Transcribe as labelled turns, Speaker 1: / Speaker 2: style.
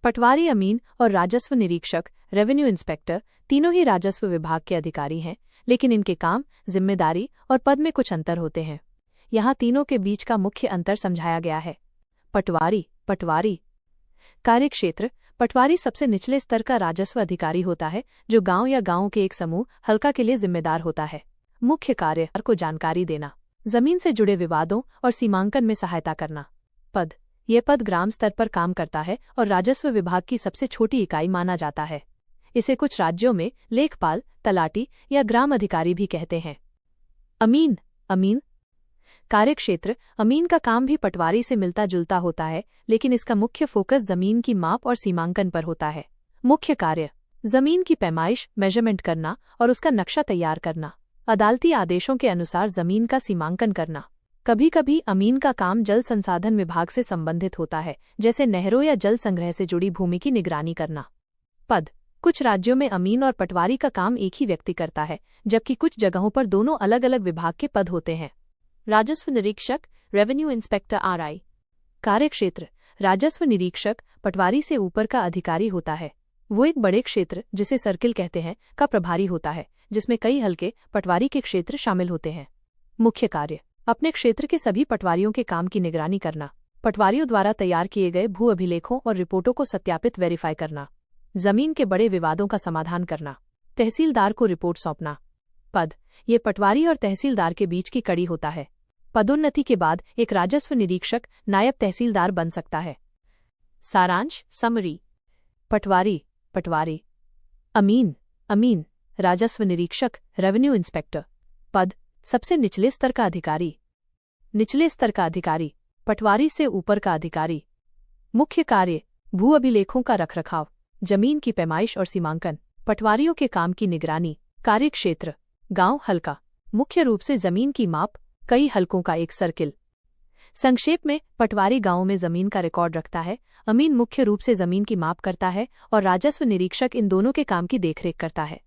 Speaker 1: पटवारी, अमीन और राजस्व निरीक्षक, रेवेन्यू इंस्पेक्टर तीनों ही राजस्व विभाग के अधिकारी हैं, लेकिन इनके काम, जिम्मेदारी और पद में कुछ अंतर होते हैं। यहाँ तीनों के बीच का मुख्य अंतर समझाया गया है। पटवारी कार्यक्षेत्र। पटवारी सबसे निचले स्तर का राजस्व अधिकारी होता है, जो गांव या गांवों के एक समूह हल्का के लिए जिम्मेदार होता है। मुख्य कार्य को जानकारी देना, जमीन से जुड़े विवादों और सीमांकन में सहायता करना। पद। यह पद ग्राम स्तर पर काम करता है और राजस्व विभाग की सबसे छोटी इकाई माना जाता है। इसे कुछ राज्यों में लेखपाल, तलाटी या ग्राम अधिकारी भी कहते हैं। अमीन कार्यक्षेत्र। अमीन का काम भी पटवारी से मिलता जुलता होता है, लेकिन इसका मुख्य फोकस जमीन की माप और सीमांकन पर होता है। मुख्य कार्य, जमीन की पैमाइश, मेजरमेंट करना और उसका नक्शा तैयार करना। अदालती आदेशों के अनुसार जमीन का सीमांकन करना। कभी कभी अमीन का काम जल संसाधन विभाग से संबंधित होता है, जैसे नहरों या जल संग्रह से जुड़ी भूमि की निगरानी करना। पद। कुछ राज्यों में अमीन और पटवारी का काम एक ही व्यक्ति करता है, जबकि कुछ जगहों पर दोनों अलग अलग विभाग के पद होते हैं। राजस्व निरीक्षक, रेवेन्यू इंस्पेक्टर आरआई। कार्यक्षेत्र। राजस्व निरीक्षक पटवारी से ऊपर का अधिकारी होता है। वो एक बड़े क्षेत्र, जिसे सर्किल कहते हैं, का प्रभारी होता है, जिसमें कई हल्के पटवारी के क्षेत्र शामिल होते हैं। मुख्य कार्य, अपने क्षेत्र के सभी पटवारियों के काम की निगरानी करना। पटवारियों द्वारा तैयार किए गए भू अभिलेखों और रिपोर्टों को सत्यापित वेरीफाई करना। जमीन के बड़े विवादों का समाधान करना। तहसीलदार को रिपोर्ट सौंपना। पद। ये पटवारी और तहसीलदार के बीच की कड़ी होता है। पदोन्नति के बाद एक राजस्व निरीक्षक नायब तहसीलदार बन सकता है। सारांश, समरी। पटवारी। अमीन राजस्व निरीक्षक, रेवेन्यू इंस्पेक्टर। पद। सबसे निचले स्तर का अधिकारी। निचले स्तर का अधिकारी, पटवारी से ऊपर का अधिकारी। मुख्य कार्य, भू अभिलेखों का रखरखाव, जमीन की पैमाइश और सीमांकन, पटवारियों के काम की निगरानी। कार्यक्षेत्र, गांव हल्का, मुख्य रूप से जमीन की माप, कई हलकों का एक सर्किल। संक्षेप में, पटवारी गांवों में जमीन का रिकॉर्ड रखता है, अमीन मुख्य रूप से जमीन की माप करता है और राजस्व निरीक्षक इन दोनों के काम की देखरेख करता है।